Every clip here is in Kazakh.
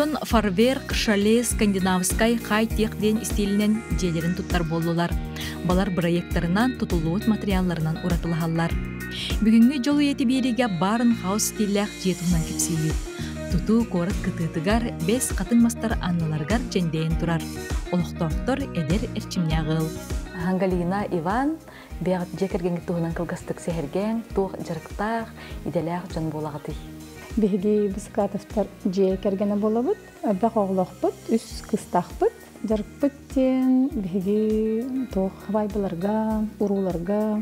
Дьон Фарверк, Шале, Скандинавскай, Хай тех ден стилинен жедерин туттар болдулар. Балар проекттарынан тутулуут материалларынан уратылахаллар. Бүгүнгү жолу ети бириге барын хаус стиллях жетугунан кепсийлит. Туту корат кытытыгар бес катын мастар анналаргар жендейин турар. Олуқтоқтор эдер эрчимнягыл. Галина Иван бегат жекерген тугунан кылгастык сехерген туг жарыктах иделях жан болагыты. Беги бискатовтар жекергене болобут, бак оглохпут, үс кыстахпут, жарыкпыттен беги туг хабайбыларга, уруларга,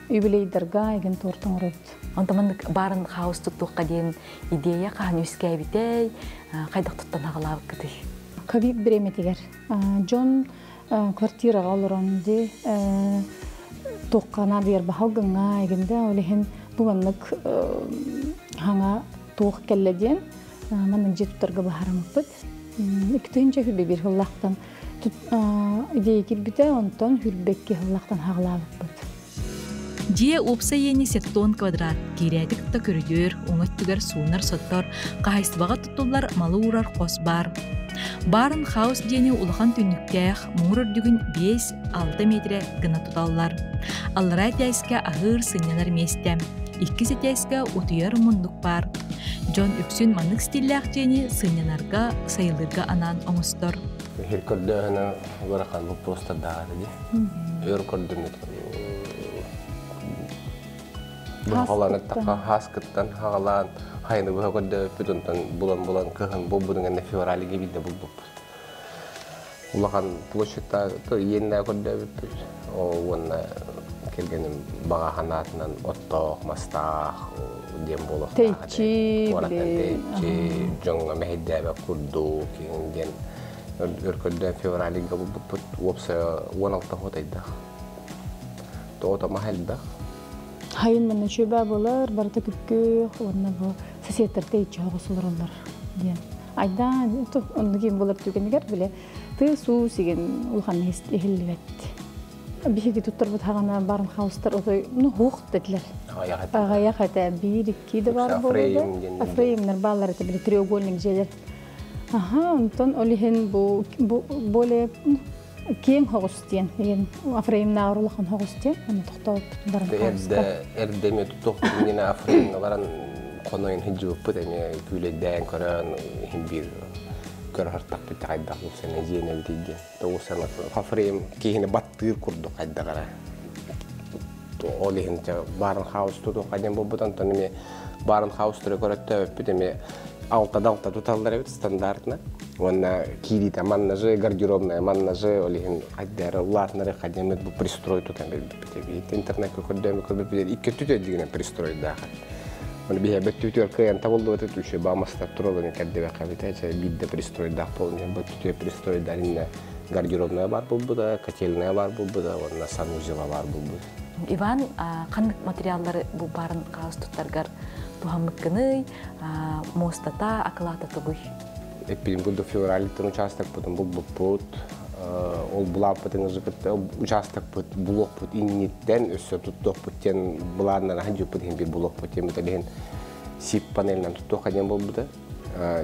юбилейдерга еген тортон урут. Антамандык барын хаус туттукка дейин идея каан үскәбитей, кайдак туттан агалабык кыты. Ковид береметигер. Жон квартирага олоронде тоққана бер бахалгынга егенде олехин буганнык хаңа тоқ келледен манның жетуттарга бахарамыкпыт. Иктинче хүрбе бир хыллактан идея кирбите онтон хүрбекке хыллактан хаглабыкпыт. Жие опса ени сектон квадрат, кирядик та көрүдөр, оңоттугар суунар соттор, кахайсыбага туттулар малы урар кос бар. Барын хаус жени улахан түннүктәх, муңрырдүгүн 5-6 метре гына туталлар. Аллара тәйске ахыр сыннанар месте. 2 тәйске утуяр мундук бар. Жон үксүн манык стиллях жени сыннанарга, сайылырга анан оңустор. Хиркордöhönä varakan вопрос даади. Өркөрдүн Бұғаланы таққа хаскыттан хағалан, хайны бұғырды бүтінтін бұлан кығын бұл бұдың февралі кебейді бұл бұп. Улақан площадта еніне көрді бүттір. Оны келгенім баға қанатынан оттақ, мастақ, дем болық. Тейчі, Тейчі, жоңға мәйдәбі күрді кеңген. Өркөрді февралі кебі бұп, опсы 16 ғотайдақ. Тоғыта махалдақ. Хайын менен шөбә болар, барыта күпкө, онна бу соседтер тейчі ағысылырылар. Айда, онны кейін болар түгенігер біле, ты су сеген улған ехілбет. Бихеге туттар бұд хағана барын хаустар, хуқ дәділер. Ағаяқ әті бір-2 де бар болды. Афреймнер балар әті біле треугольник желер. Онтон олихен боле Кең хоғыстен, Афреймна арулақан хоғыстен, оны тұқтауып барын қауыстар. Әрдеме тұқтауып Афреймна баран қонайын хиджі өппіт, күйлейден көрін, бір көр хартақ бітті қайдақ болсын, зейіне бітейді. Тоғысын Афрейм кейіні баттығыр күрді қайда қара. Ол ехін барын қауысты қайден бұл бұдан, барын қауыстыры көрітті өппіт, алта туталдар өт стандартна. Онна кирита маннажы, гардеробная маннажы, олихин қайдары, улатнары қайдемет бұл пристрой тұтан бәлбіппетеге. Интернетке көрдемі көрбіппетер, икі түтет дегенен пристрой дақы. Оны бейе бәт түтер қиян табылды өтет үші бамастар тұролыны кәддебе қабитай, бидді пристрой дақ болын. Бәт түтер пристрой даринна гардеробная бар бұл бұда, котельная бар бұл бұда, онна санузела бар бұл бұда. Иван, қандық материаллары бұл барын қағыз тұттарғар тухаммыккыны, мостата, акылата тұғый? Эпидем буду февралитен участок, потом был пут, ол булап потом участок пут, блок пут инниттен, өсө тутток путтен буларнан ханжу пут хин бир блок путтен буталин сип панелинен тутток хаден бол бута.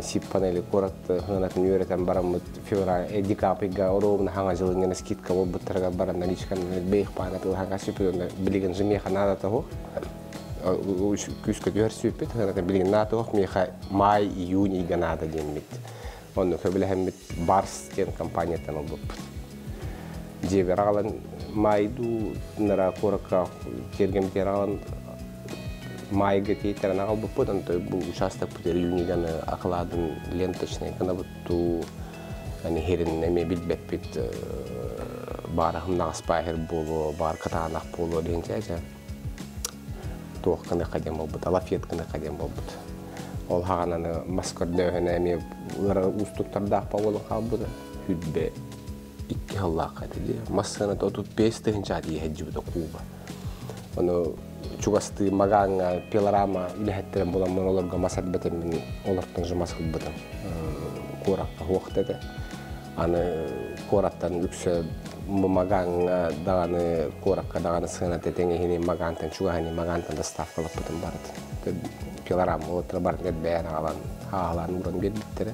Сип панели корат хынатын үйрөтен барамыт февраль декабрга оровна ханга жылынгена скидка бол буттарга барам наличкан бейх пана пил ханга сипирон билеген жемеха надо того. Күскөт өрсүппет, ханатын билеген надо того, меха май, июнь ига надо деммит. Онны көбіләхеммет Барс кен компаниятан ол бұп. Жебер ағалан майду нара қораққа тергемтер ағалан майға тейтерін ағал бұп бұд. Бұл участок бұтер июниган ақыладың ленточный кана бұтту херін әме білбет бет бар ағымнақ спайхер болу, бар қатағанақ болу дейін жайжа. Тоқ қаны қадем бол бұд, алафет қаны қадем бол бұд. Ол хағананы маскорды өйіне әме ұстықтардақ бауылың қал бұды. Хүдбе 2 ғыллақ қайды. Масқаны 35-тігін жады ехеджі бұды қуға. Оны чуғасты мағаңа пилорама үліхеттерін болан мұн оларға масад бітім мен олардың жұмасқыл бұдым. Қораққа қоқтады. Аны қораттан үксі мағаңа дағаны қораққа дағаны сығына тетеңе хене мағантан чуғаны мағантан да ставқылып бұдым барды. Пилорама олықтыры барын бәйін ағалан ұрын бердіктері.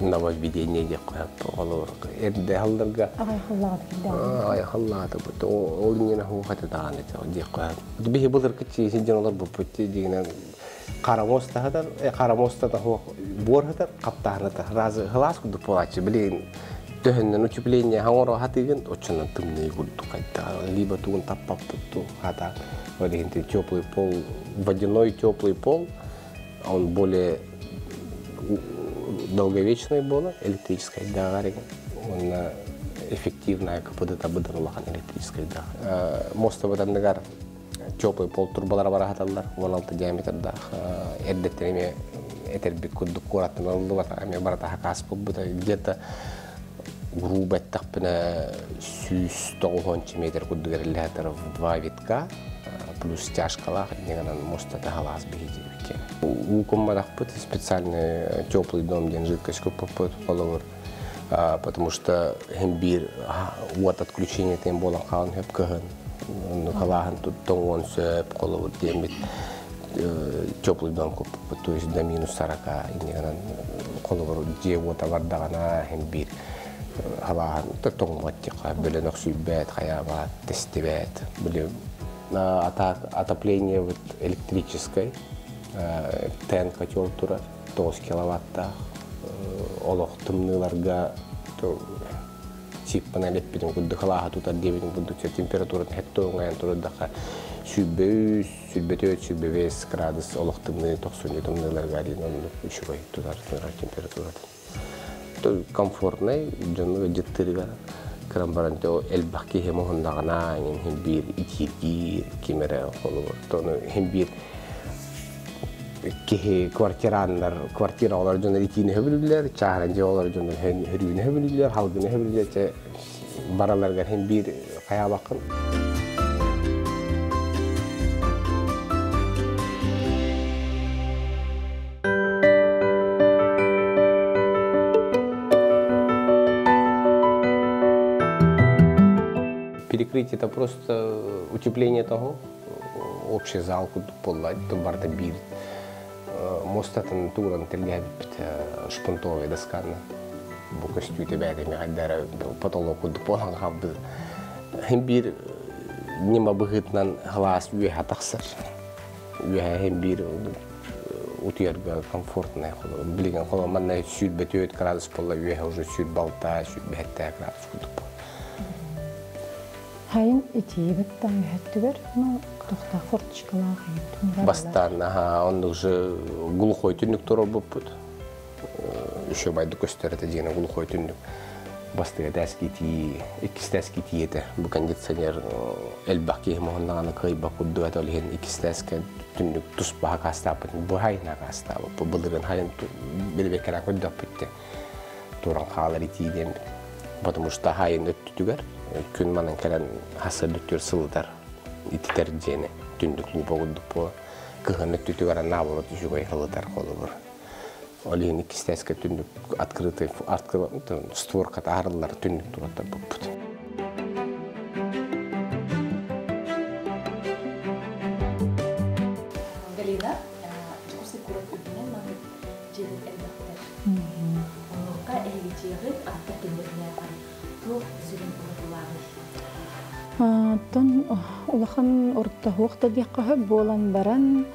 нововведение деп коят олор эрде халларга ай халлата бут ол нена ху хатадан деп коят бихи булар кичи синжанлар бу путти дигенен карамоста хадар карамоста да ху бор хадар каптарната разы халас куду полачы билин төһөннөн учупление хаңоро хатыгын очонан тымны гулду кайта либо тугун таппап тутту хата валинти теплый пол водяной теплый пол он более долговечный было электрическая дага он эффективная капыдыта быдырылган электрическая дага мостово тандыгар теплый пол турбалар бар хаталар 16 диаметрда эрдеттериме этербик кудду кураттан алды ами барата хакас булбута где-то грубо тапна 190 метр куддугерлятер в 2 витка плюс тяжкала негана моста тагалас бегите у коммадах специальный теплый дом где жидкость купут половер потому что хембир вот отключение тем болон хаун хепкаган халаган тут тонгон сөп коловер демит теплый дом купут то есть до минус 40 негана коловер где вот авардагана хембир халаган тонгматтика беленок сүйбет хаябат тестебет билем отопление вот электрической тен котел тура 9 киловатта олох тымныларга тип панелет биден кудды халаха тута дебин кудды температура хеттоңаян турадака сүббөтө градус олох тымны 90 тымныларга дейин үшөй тутар температура комфортный жөнү жеттирга крамбаранте элбахки хемондагана хембир итирги кемере холор тону хембир кихе квартиралар жөнөр итини хөбүлүлөр чааран жолор жөнөр хөрүүнү хөбүлүлөр халгыны хөбүлүлөр бараларга хембир каябакын перекрытие это просто утепление того общий зал куда полать то барда бир мостатын туран тергебит шпунтовый досканы бу костюм тебе да мигадара потолок куда полан хабды хембир нема быгытнан глаз уе хатаксыр уе хембир утьерга комфортная билген кола манна сүт бетөт градус полла уе уже сүт балта сүт бетте градус куда Хайын итибеттен хэттүгер, но тохта форточкалаа хайын. Бастан, он уже глухой түннүк туру буппут. Еще байды көстөрөтө деген глухой түннүк. Бастыга даскити, икистески тиете. Бу кондиционер элбаки мондаганы кайба кудду аталген икистески түннүк туспа кастапын. Бу хайна кастабы. Бу былырын хайын бирбекера куддаппытты. Туран калар итиден. Потому что хайын өттүгөр күн манан келен хасырдыктөр сылдар ититер жене түндүк лупа гуддупо кыгын өттүгөр наоборот жүгөй хылдар колубур олин икистеске түндүк открытый створка арылар түндүк турат буппут Галина курсы курат үдүнөн маны жедин элбактар онука элгичиги аттакендерне бар тук зүрүн Тон улахан орта хуакта дикка болан баран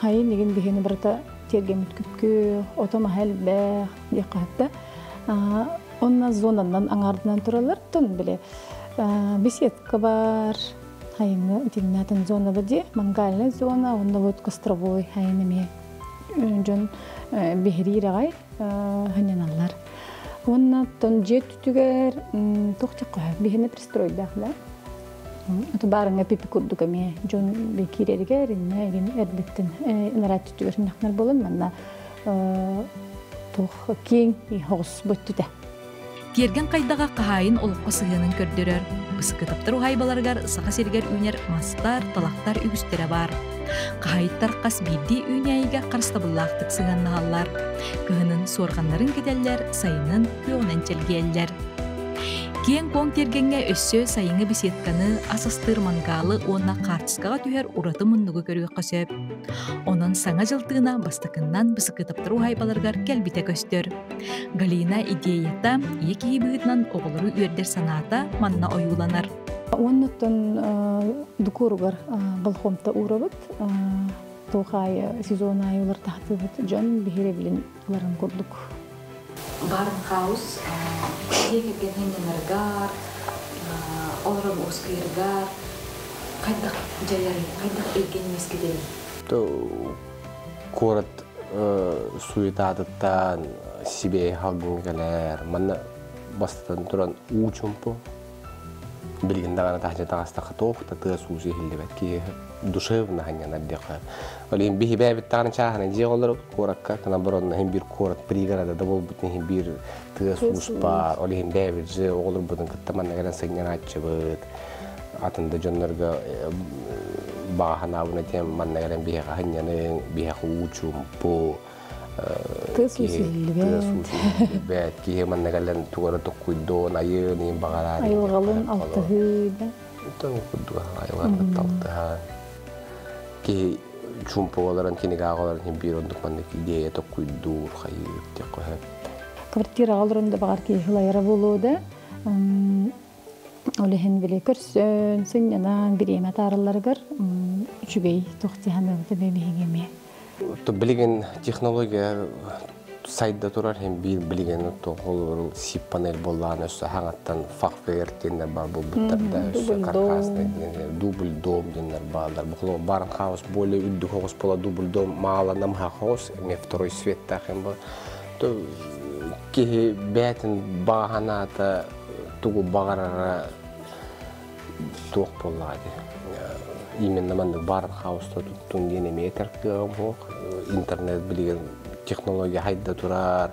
хайын деген бихени барата тергемит күпкө отома хелбе диккатта онна зонанан аңардынан туралар тон биле беседка бар хайын тигнатын зона бади мангальная зона онда вот костровой хайынме жон бехрирагай ханяналар онна тон жет түгер тохтыкка бихени пристройдахла это барынга пипи курду каме жон бекирерге риннерин эрдиттен нарат түгер нахнар болон манна тох кең хос боттута Керген кайдага кахайын олукка сыгынын көрдөрөр. Бысыкытаптар ухайбаларгар сака сергер үнер мастар, талактар үгүстере бар. Кахайыттар кас бидди үнәйге карстабыллактык сыганнагаллар. Кыһынын сорганнарын кетеллер, сайынын күйөнен челгеллер. Киен кон тергенге өссө сайыңы беседканы асастыр мангалы онна картыскага түһер ураты муннугу көрүгө көсөп. Онон саңа жылтыына бастакыннан бысыкытыптыру хайбаларгар келбите көстөр. Галина идеята екі быытнан оголору үердер санаата манна оюланар. Оннуттан дукуругар балхомта урабыт, тухай сезон айылар тахтыбыт, жон бихире билин ларын курдук. Барын хаус егерген хенденергар, олрон ускыргар, кайдак жайлары, кайдак элген мескеден. Корот суетадыттан себе халгынгалар, манна бастан туран учумпу. Билген дагана тахжа тагастака тоқта тыа сузи хилдебет ки душевна ханьяна дека. Олин бихи бэбит тагана чахана жеголор коракка кана борон хим бир корат пригорада да болбут хим бир тыа суспар. Олин бэбит же оголор будун кыттаман наган сагняна чебет. Атында жоннорга бахана тем man nagан бихи ханьяны бихи учумпу. Бэт ки man nagalan тугара токуйдо найыны багарар. Айылгалын алтыгыда. Тон кудуга айылгалын алтыга. Ки чумпугаларын кинегагаларын бирондук мандык идея токуйдур хайыр текоһеп. Квартира алрында багар ки хылайра болууда. Олехен биле көрсөн, сыннан биреме таралларгар үчүбей тохтиханы бебегеме. То билген технология сайда турар hem bir bilgen to hol sip panel bollan össä hangatan fagverktinler бар bu buttarda össä karkasna dubl dom dinler ballar bu barn хаус более үдді хоос пола дубл дом мала нам хаос me второй свет тахем ба то ки бетин баханата тугу багарара ток боллады. Именно мандык барын хауста туттун дене метр кыгам интернет билген технология хайда турар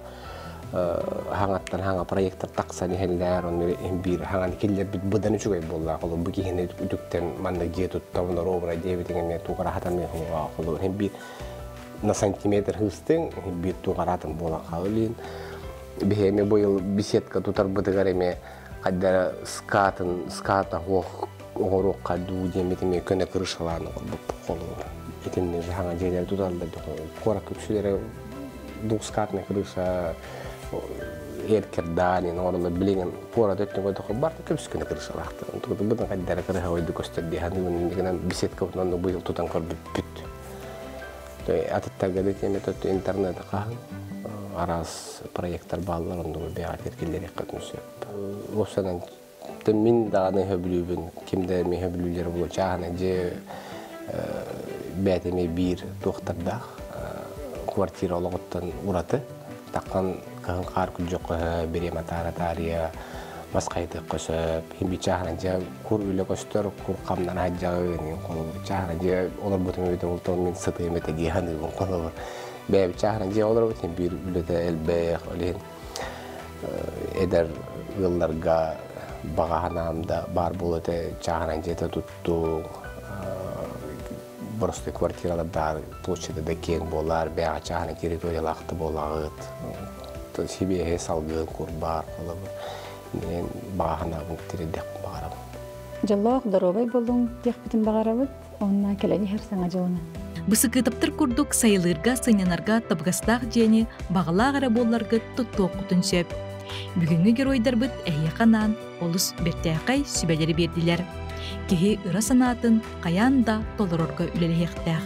хаңаттан хаңа проекттер таксаны хеллер он бир хаңан келлер бит будан үчүгөй болла колу бу кихине үтүктен манда жетут тавна робра дебитиген ме тугара хатан ме колу hem бир на сантиметр хыстын бир тугаратын бола калын бихеме бойл беседка тутар бытыгареме кадда ската огорокка дуудемитиме көне кырышаланы колу этинне хаңа жерлер туталды кора көпсүлөрө двускатная крыша эркердани нормально билеген пора дөттөн койдок бар көпсүкөнө крыша лакты. Тугу бутун каддара крыша ойду көстөрдү. Ханын деген беседка бутун быйыл тутан көрдү бүт. Аттагы детеме тот интернет кагын арас проекттер баллар онду беат эркелер катнышып. Осадан мен дагы хөбүлүбүн кимде ме хөбүлүлөр боло чагына же бетеме бир доктурда квартира олоғыттан ураты, таққан кығын қар күл жоқ берема тария басқайды қосып, хембі чағынан жа құр үйлі көстер, құр қамнан аджағы чағынан жа олар бұтым өйді олтауын мен сыты еметі дейханы қолы бар. Бәйбі чағынан жа олар бұтым бір үліді әлбәйіқ олейін әдір ғылларға бағағанамда бар болыды чағынан жеті тұтту. Просто квартираларда площади да кең болар, бәға чағына территориялақты болағыт. Себе салгын курбар қолабы. Мен бағана бұнттері дек бағарам. Жаллақ дорогай болуң дек бітін бағарабыт, онына келәне хер саңа жоғына. Бысыкытыптыр курдук сайылырга сынянарга табгастақ жені бағалағыра болларғы тұттуқ құтын сөп. Бүгінгі геройдар бұд әйе қанан, олыс бертәқай сүбәлері берділер. Кеһи ыра санатын каян да толорорго үлелехтэх.